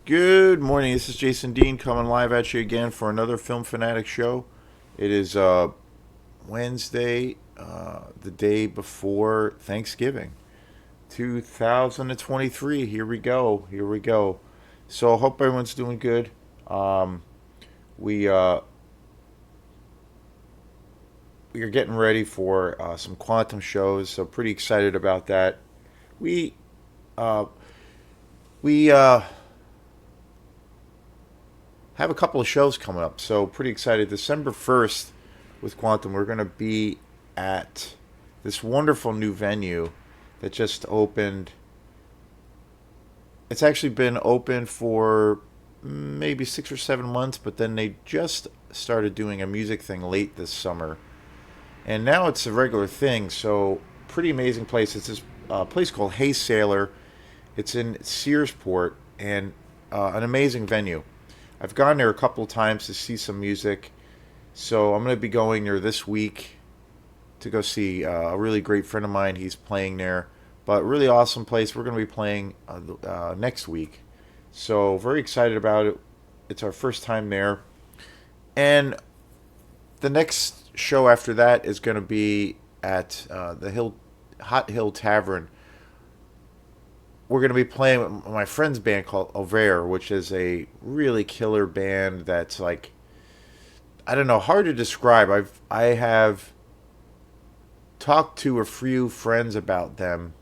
Good morning. This is Jason Dean coming live at you again for another Film Fanatic show. It is Wednesday, the day before Thanksgiving, 2023. Here we go. Here we go. So I hope everyone's doing good. Um, we uh, we are getting ready for some quantum shows, so pretty excited about that. We uh, we have a couple of shows coming up, so pretty excited. December 1st with Quantum, we're going to be at this wonderful new venue that just opened. It's actually been open for maybe 6 or 7 months, but then they just started doing a music thing late this summer, and now it's a regular thing. So pretty amazing place. It's this place called Hey Sailor. It's in Searsport, and an amazing venue. I've gone there a couple of times to see some music, so I'm going to be going there this week to go see a really great friend of mine. He's playing there, but really awesome place. We're going to be playing next week, so very excited about it. It's our first time there, and the next show after that is going to be at the Hill Hot Hill Tavern. We're going to be playing with my friend's band called Over, which is a really killer band that's like, I don't know, hard to describe. I have talked to a few friends about them,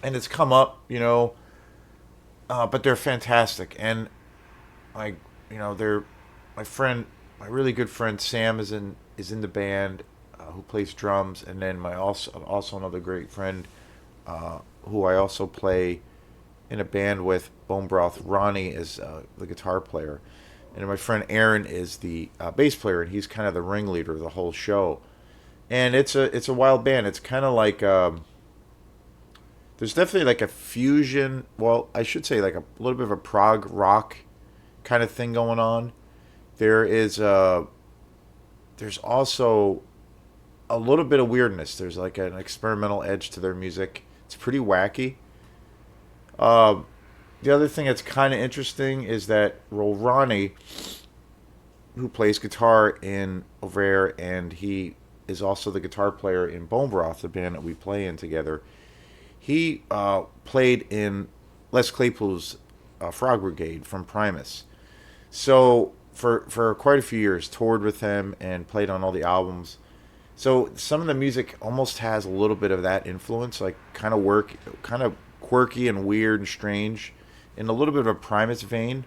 and it's come up, but they're fantastic. And like, they're my friend, my really good friend Sam is in the band, who plays drums, and then my also another great friend, who I also play in a band with, Bone Broth. Ronnie is the guitar player, and my friend Aaron is the bass player, and he's kind of the ringleader of the whole show. And it's a wild band. It's kind of like there's definitely like a fusion. Well, I should say like a little bit of a prog rock kind of thing going on. There is there's also a little bit of weirdness. There's like an experimental edge to their music. It's pretty wacky. Uh, the other thing that's kind of interesting is that Ronnie, who plays guitar in Over, and he is also the guitar player in Bone Broth, the band that we play in together. He played in Les Claypool's Frog Brigade from Primus. So for quite a few years, toured with him and played on all the albums. So some of the music almost has a little bit of that influence, like kind of quirky and weird and strange, in a little bit of a Primus vein,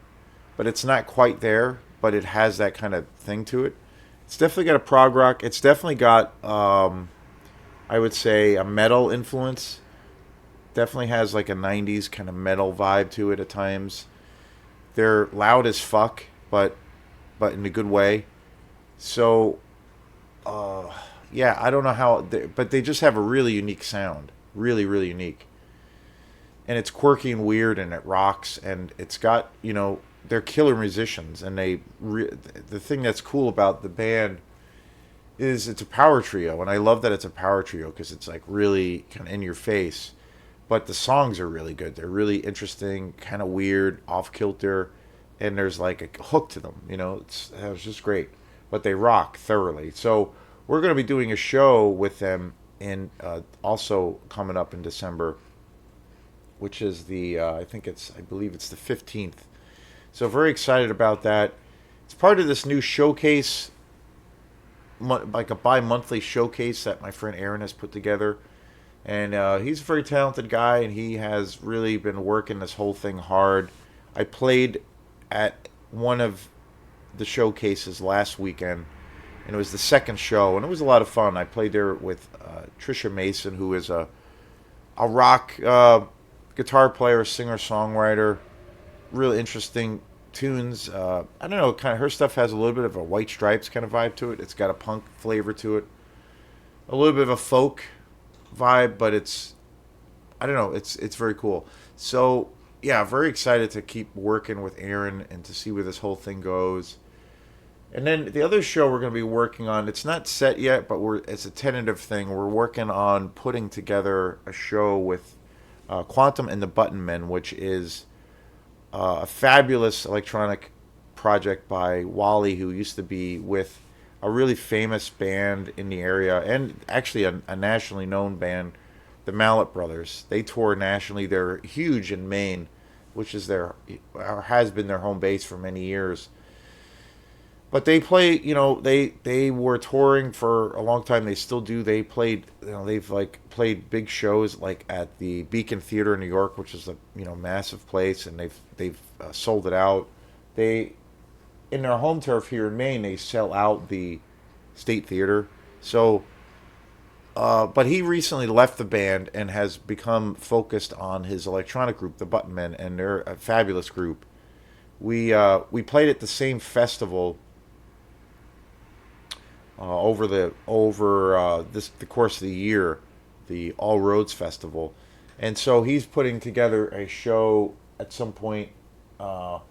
but it's not quite there. But it has that kind of thing to it. It's definitely got a prog rock. It's definitely got, I would say, a metal influence. Definitely has like a '90s kind of metal vibe to it at times. They're loud as fuck, but in a good way. So uh, yeah, I don't know but they just have a really unique sound, really, really unique, and it's quirky and weird, and it rocks, and it's got, they're killer musicians, and the thing that's cool about the band is it's a power trio, and I love that it's a power trio because it's like really kind of in your face, but the songs are really good. They're really interesting, kind of weird, off kilter, and there's like a hook to them. It's just great. But they rock thoroughly. So we're going to be doing a show with them in also coming up in December, which is I believe it's the 15th. So very excited about that. It's part of this new showcase, like a bi-monthly showcase that my friend Aaron has put together. And he's a very talented guy, and he has really been working this whole thing hard. I played at one of the showcases last weekend, and it was the second show, and it was a lot of fun. I played there with Trisha Mason, who is a rock guitar player, singer, songwriter. Really interesting tunes. I don't know, kind of her stuff has a little bit of a White Stripes kind of vibe to it. It's got a punk flavor to it, a little bit of a folk vibe, but I don't know, it's very cool. So yeah, very excited to keep working with Aaron and to see where this whole thing goes. And then the other show we're going to be working on, it's not set yet, but it's a tentative thing. We're working on putting together a show with Quantum and the Button Men, which is a fabulous electronic project by Wally, who used to be with a really famous band in the area and actually a nationally known band, the Mallet Brothers. They tour nationally. They're huge in Maine, which is their or has been their home base for many years. But they play, they were touring for a long time. They still do. They played, they've like played big shows like at the Beacon Theater in New York, which is a massive place, and they've sold it out. They in their home turf here in Maine, they sell out the State Theater. So, but he recently left the band and has become focused on his electronic group, the Button Men, and they're a fabulous group. We played at the same festival over the course of the year, the All Roads Festival, and so he's putting together a show at some point, and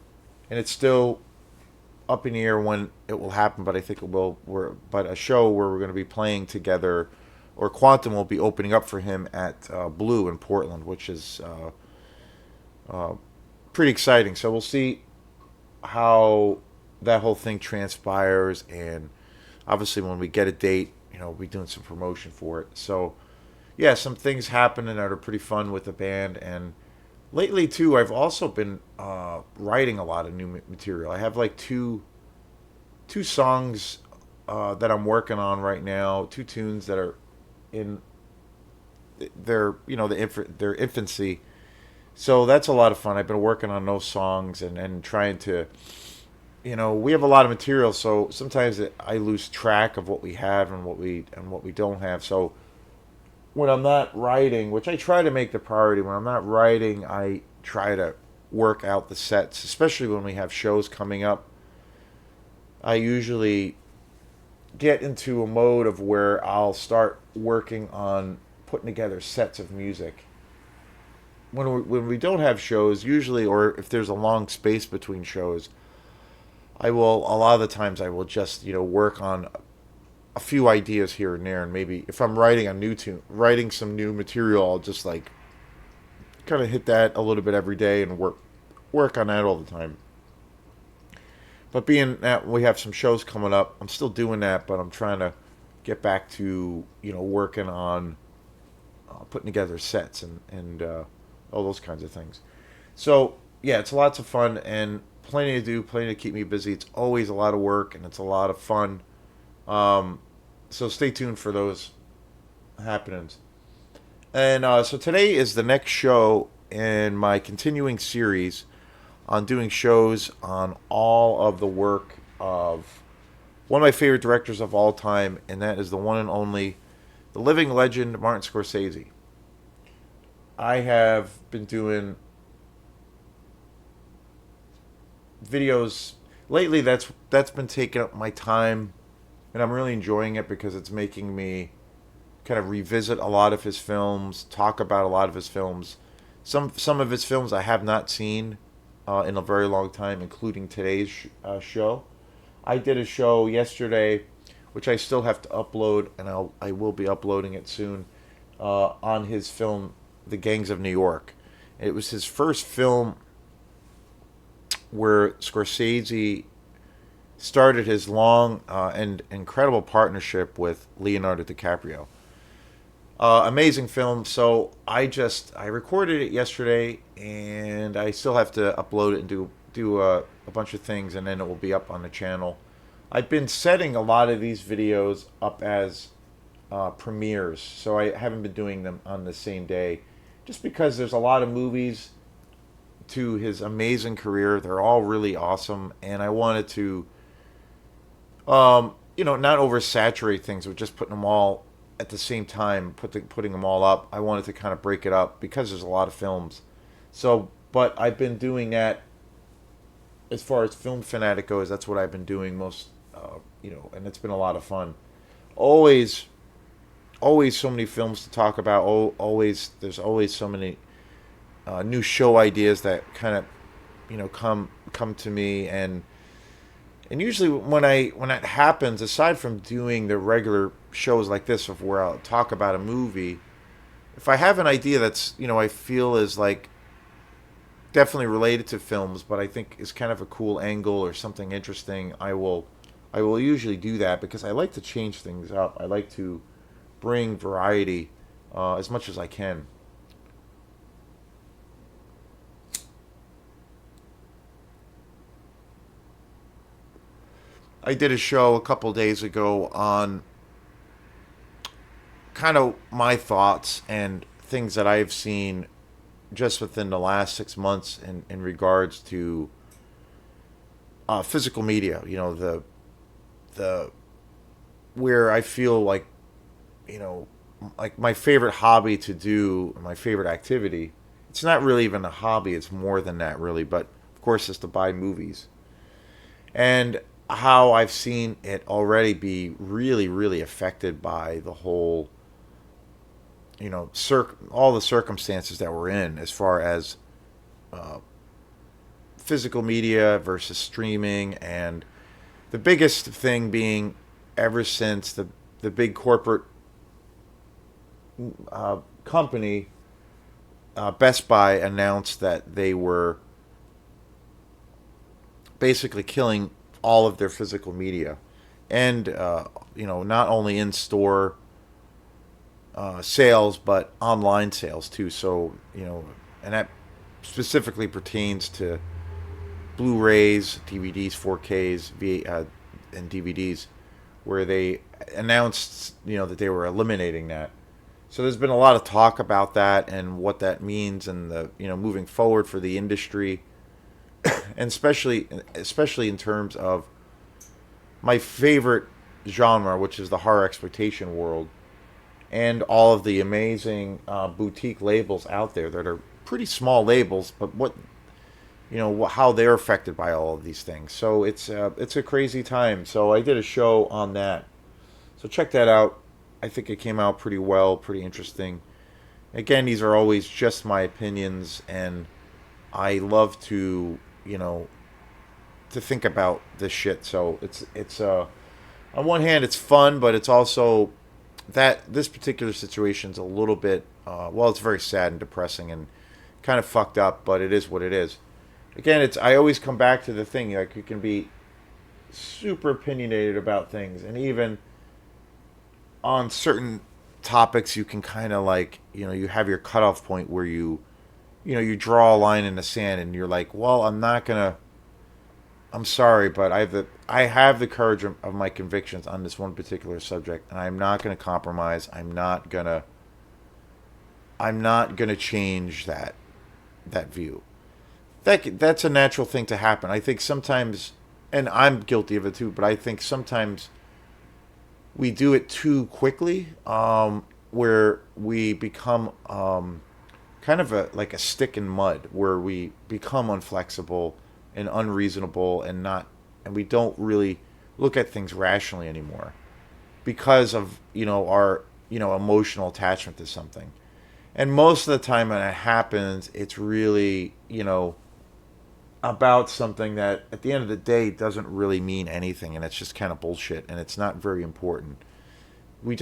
it's still up in the air when it will happen, but I think it will. But a show where we're going to be playing together, or Quantum will be opening up for him at Blue in Portland, which is pretty exciting. So we'll see how that whole thing transpires, and obviously when we get a date, we'll be doing some promotion for it. So yeah, some things happening that are pretty fun with the band, and lately too, I've also been writing a lot of new material. I have like two songs that I'm working on right now, two tunes that are in their infancy. So that's a lot of fun. I've been working on those songs and trying to, we have a lot of material, so sometimes I lose track of what we have and what we don't have. So when I'm not writing, which I try to make the priority, when I'm not writing, I try to work out the sets, especially when we have shows coming up. I usually get into a mode of where I'll start working on putting together sets of music. When we don't have shows, usually, or if there's a long space between shows, a lot of the times I will just, work on a few ideas here and there, and maybe if I'm writing a new tune, writing some new material, I'll just like kind of hit that a little bit every day and work on that all the time. But being that we have some shows coming up, I'm still doing that, but I'm trying to get back to working on putting together sets and all those kinds of things. So yeah, it's lots of fun and plenty to do, plenty to keep me busy. It's always a lot of work and it's a lot of fun. So stay tuned for those happenings. And so today is the next show in my continuing series on doing shows on all of the work of one of my favorite directors of all time, and that is the one and only, the living legend, Martin Scorsese. I have been doing videos lately. That's been taking up my time, and I'm really enjoying it because it's making me kind of revisit a lot of his films, talk about a lot of his films. Some of his films I have not seen in a very long time, including today's show. I did a show yesterday, which I still have to upload, and I will be uploading it soon, on his film The Gangs of New York. It was his first film where Scorsese started his long and incredible partnership with Leonardo DiCaprio. Amazing film. So I recorded it yesterday, and I still have to upload it and do a bunch of things, and then it will be up on the channel. I've been setting a lot of these videos up as premieres, so I haven't been doing them on the same day, just because there's a lot of movies to his amazing career. They're all really awesome, and I wanted to, not oversaturate things with just putting them all at the same time, putting them all up. I wanted to kind of break it up because there's a lot of films. So, but I've been doing that as far as Film Fanatic goes. That's what I've been doing most, and it's been a lot of fun. Always so many films to talk about. There's always so many new show ideas that kind of, come to me, and usually when that happens, aside from doing the regular shows like this of where I'll talk about a movie, if I have an idea that's I feel is like definitely related to films, but I think is kind of a cool angle or something interesting, I will usually do that because I like to change things up. I like to bring variety as much as I can. I did a show a couple days ago on kind of my thoughts and things that I've seen just within the last 6 months in regards to physical media. The where I feel like you know like my favorite hobby to do, my favorite activity. It's not really even a hobby. It's more than that, really. But of course, it's to buy movies and how I've seen it already be really, really affected by the whole all the circumstances that we're in as far as physical media versus streaming, and the biggest thing being ever since the big corporate company Best Buy announced that they were basically killing all of their physical media, and not only in store sales but online sales too. So and that specifically pertains to Blu-rays, DVDs, 4Ks, and DVDs, where they announced that they were eliminating that. So there's been a lot of talk about that and what that means, and the moving forward for the industry, and especially in terms of my favorite genre, which is the horror exploitation world, and all of the amazing boutique labels out there that are pretty small labels, but how they're affected by all of these things. So it's a crazy time. So I did a show on that. So check that out. I think it came out pretty well, pretty interesting. Again, these are always just my opinions, and I love to think about this shit. So it's on one hand it's fun, but it's also that this particular situation's a little bit it's very sad and depressing and kind of fucked up, but it is what it is. Again, it's I always come back to the thing, like you can be super opinionated about things, and even on certain topics you can kind of like you have your cutoff point where you draw a line in the sand and you're like, well, I'm sorry, but I have the courage of my convictions on this one particular subject, and I'm not going to compromise. I'm not gonna change that view. That's a natural thing to happen. I think sometimes, and I'm guilty of it too, but I think sometimes we do it too quickly, where we become kind of like a stick in mud, where we become unflexible and unreasonable, and we don't really look at things rationally anymore because of our emotional attachment to something. And most of the time when it happens, it's really about something that at the end of the day doesn't really mean anything, and it's just kind of bullshit, and it's not very important. We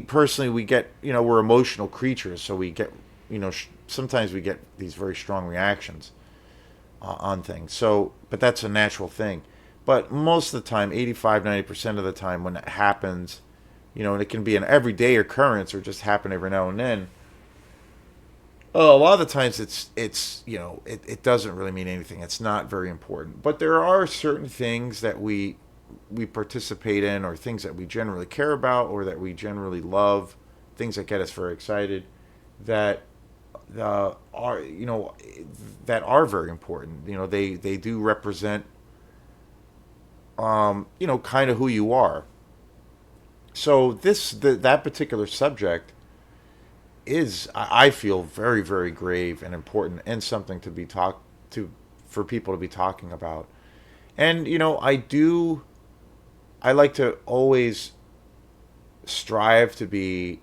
personally, we get we're emotional creatures, so we get sometimes we get these very strong reactions on things. So, but that's a natural thing. But most of the time, 85-90% of the time when it happens, and it can be an everyday occurrence or just happen every now and then. A lot of the times it doesn't really mean anything. It's not very important. But there are certain things that we participate in, or things that we generally care about, or that we generally love, things that get us very excited, that are that are very important. They do represent kind of who you are. So that particular subject is, I feel, very, very grave and important, and something to be talked to, for people to be talking about. And I like to always strive to be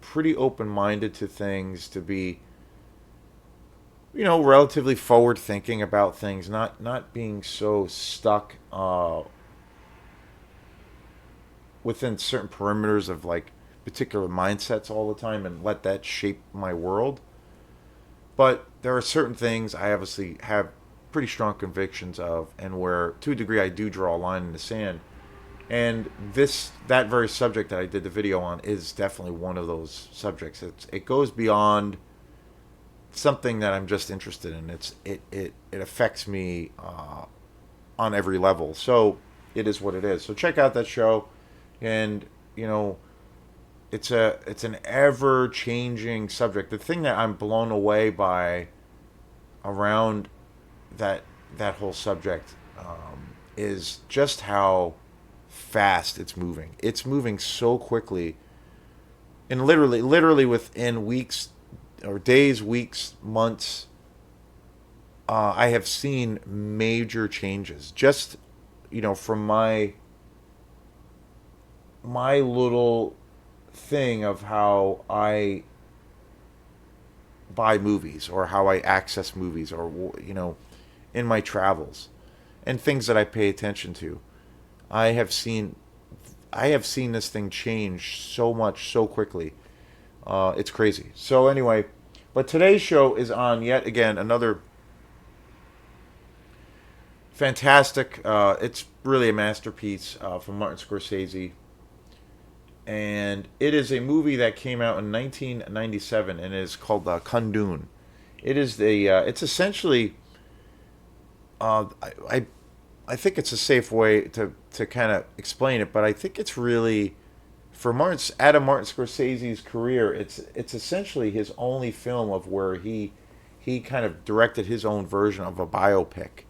pretty open minded to things, to be relatively forward thinking about things, not being so stuck within certain perimeters of like particular mindsets all the time, and let that shape my world. But there are certain things I obviously have pretty strong convictions of, and where to a degree I do draw a line in the sand. And that very subject that I did the video on is definitely one of those subjects. It goes beyond something that I'm just interested in. It affects me on every level. So it is what it is. So check out that show, and you know it's an ever changing subject. The thing that I'm blown away by around that that whole subject is just how fast it's moving. It's moving so quickly, and literally within weeks or days, weeks, months, I have seen major changes. Just from my little thing of how I buy movies or how I access movies or in my travels and things that I pay attention to. I have seen I have seen this thing change so much so quickly. It's crazy. So anyway, but today's show is on yet again another fantastic. It's really a masterpiece from Martin Scorsese, and it is a movie that came out in 1997 and it is called Kundun. It is the it's essentially I think it's a safe way to kind of explain it, but I think it's really for Martin Scorsese's career. It's essentially his only film of where he kind of directed his own version of a biopic,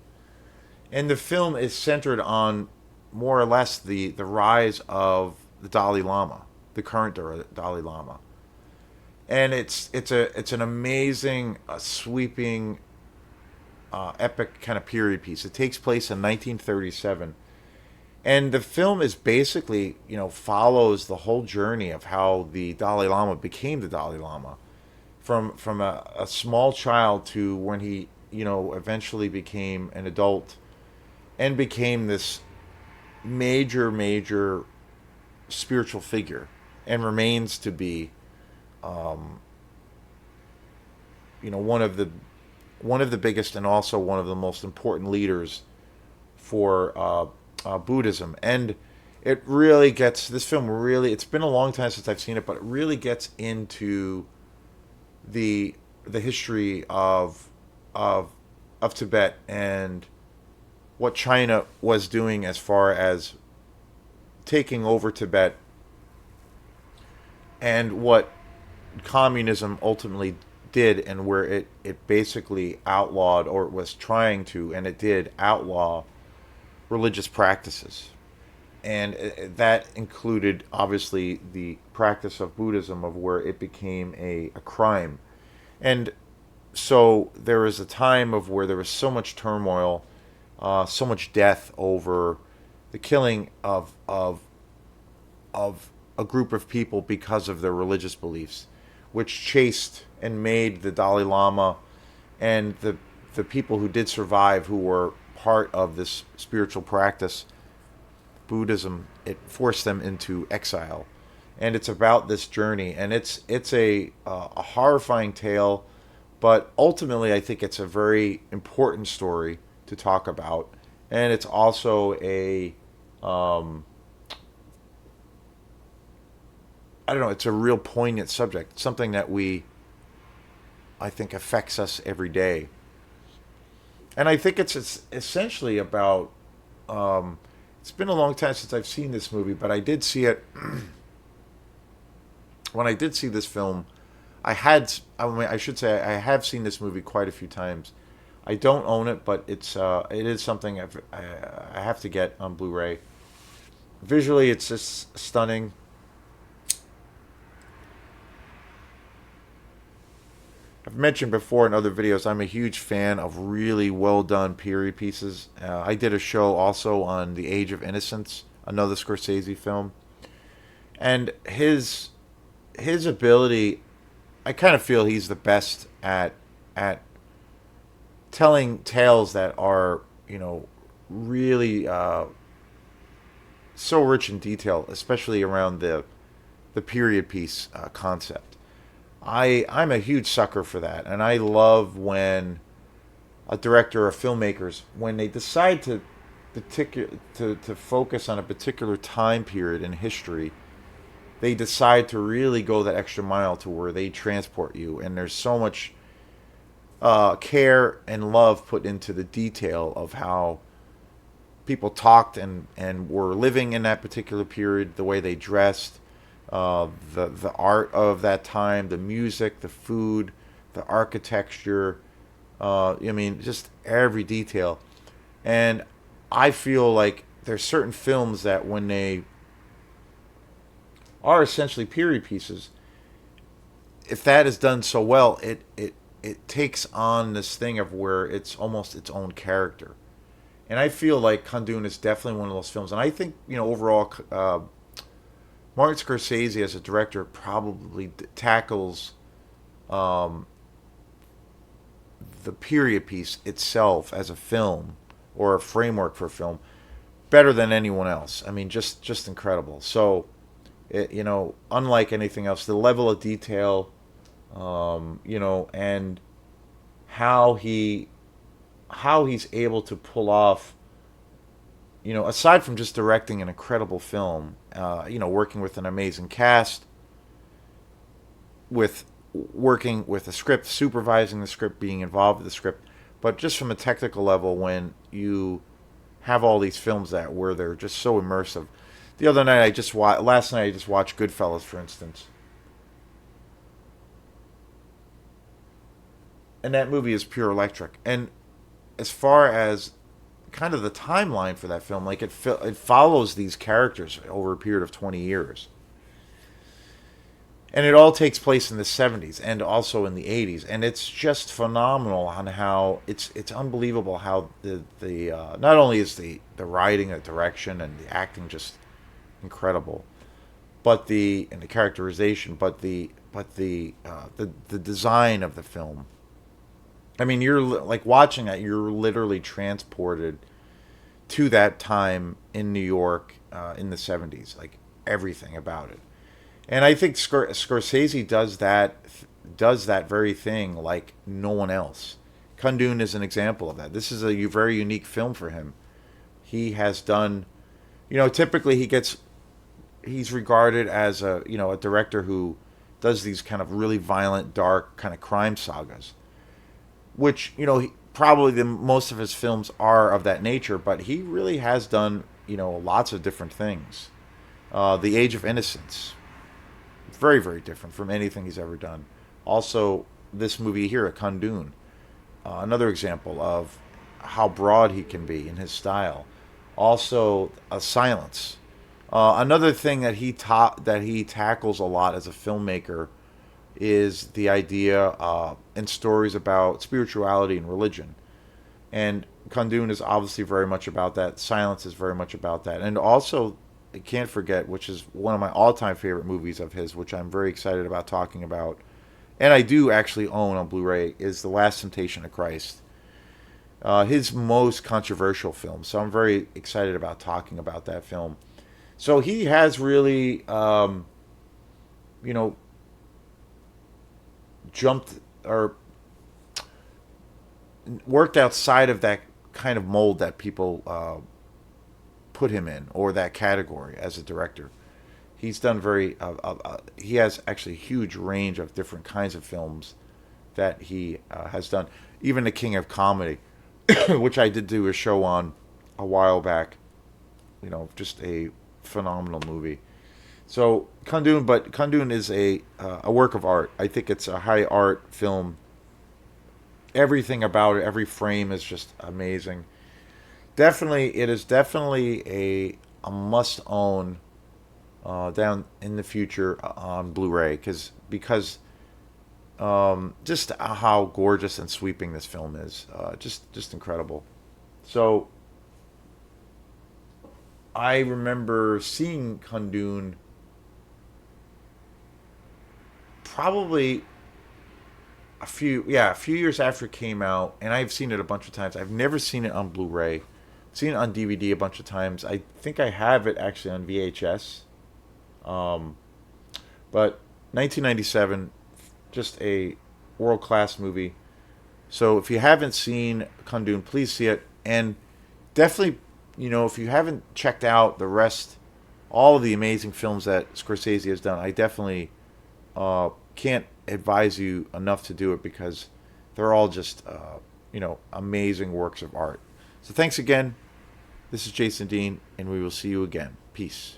and the film is centered on more or less the rise of the Dalai Lama, the current Dalai Lama, and it's an amazing, sweeping, epic kind of period piece. It takes place in 1937, and the film is basically follows the whole journey of how the Dalai Lama became the Dalai Lama, from a small child to when he eventually became an adult and became this major spiritual figure, and remains to be one of the biggest and also one of the most important leaders for Buddhism. And it really gets this film really. It's been a long time since I've seen it, but it really gets into the history of Tibet and what China was doing as far as taking over Tibet, and what communism ultimately did, and where it basically outlawed, or it was trying to, and it did outlaw religious practices. And that included obviously the practice of Buddhism, of where it became a crime. And so there was a time of where there was so much turmoil, so much death over the killing of a group of people because of their religious beliefs, which chased and made the Dalai Lama and the people who did survive, who were part of this spiritual practice, Buddhism. It forced them into exile, and it's about this journey, and it's a horrifying tale, but ultimately I think it's a very important story to talk about, and it's also a I don't know. It's a real poignant subject, something that I think, affects us every day. And I think it's essentially about. It's been a long time since I've seen this movie, but I did see it when I did see this film. I should say, I have seen this movie quite a few times. I don't own it, but it is something I have to get on Blu-ray. Visually, it's just stunning. I've mentioned before in other videos, I'm a huge fan of really well done period pieces. I did a show also on The Age of Innocence, another Scorsese film, and his ability, I kind of feel he's the best at telling tales that are really so rich in detail, especially around the period piece concept. I'm a huge sucker for that, and I love when a director or filmmakers, when they decide to focus on a particular time period in history, they decide to really go that extra mile to where they transport you, and there's so much care and love put into the detail of how people talked and were living in that particular period, the way they dressed, the art of that time, the music, the food, the architecture. I mean, just every detail. And I feel like there's certain films that when they are essentially period pieces, if that is done so well, it takes on this thing of where it's almost its own character. And I feel like Kundun is definitely one of those films. And I think, overall, Martin Scorsese as a director probably tackles um, the period piece itself as a film or a framework for a film better than anyone else. I mean, just incredible. So, unlike anything else, the level of detail, and how he's able to pull off, aside from just directing an incredible film, working with an amazing cast, with working with the script, supervising the script, being involved with the script, but just from a technical level, when you have all these films that where they're just so immersive. The other night I just watched. Last night I just watched Goodfellas, for instance, and that movie is pure electric. And as far as kind of the timeline for that film, like it follows these characters over a period of 20 years, and it all takes place in the 70s and also in the 80s, and it's just phenomenal on how it's unbelievable how the not only is the writing, the direction, and the acting just incredible, but the characterization, but the design of the film. I mean, you're like watching that, you're literally transported to that time in New York in the 70s, like everything about it. And I think Scorsese does that very thing like no one else. Kundun is an example of that. This is a very unique film for him. He has done, typically he's regarded as a director who does these kind of really violent, dark kind of crime sagas, which probably the most of his films are of that nature. But he really has done lots of different things. The Age of Innocence, very very different from anything he's ever done. Also, this movie here, Kundun, another example of how broad he can be in his style. Also, Silence. Another thing that he tackles a lot as a filmmaker is the idea and stories about spirituality and religion. And Kundun is obviously very much about that. Silence is very much about that. And also, I can't forget, which is one of my all-time favorite movies of his, which I'm very excited about talking about, and I do actually own on Blu-ray, is The Last Temptation of Christ. His most controversial film. So I'm very excited about talking about that film. So he has really, you know, jumped or worked outside of that kind of mold that people put him in, or that category as a director. He's done he has actually a huge range of different kinds of films that he has done. Even The King of Comedy, which I did do a show on a while back. Just a phenomenal movie. So Kundun is a work of art. I think it's a high art film. Everything about it, every frame is just amazing. It is definitely a must own down in the future on Blu-ray, because just how gorgeous and sweeping this film is, just incredible. So I remember seeing Kundun probably a few years after it came out, and I've seen it a bunch of times. I've never seen it on Blu-ray. I've seen it on DVD a bunch of times. I think I have it actually on VHS. Um, but 1997, just a world class movie. So if you haven't seen Kundun, please see it, and definitely, if you haven't checked out the rest, all of the amazing films that Scorsese has done, I definitely can't advise you enough to do it because they're all just amazing works of art. So thanks again. This is Jason Dean, and we will see you again. Peace.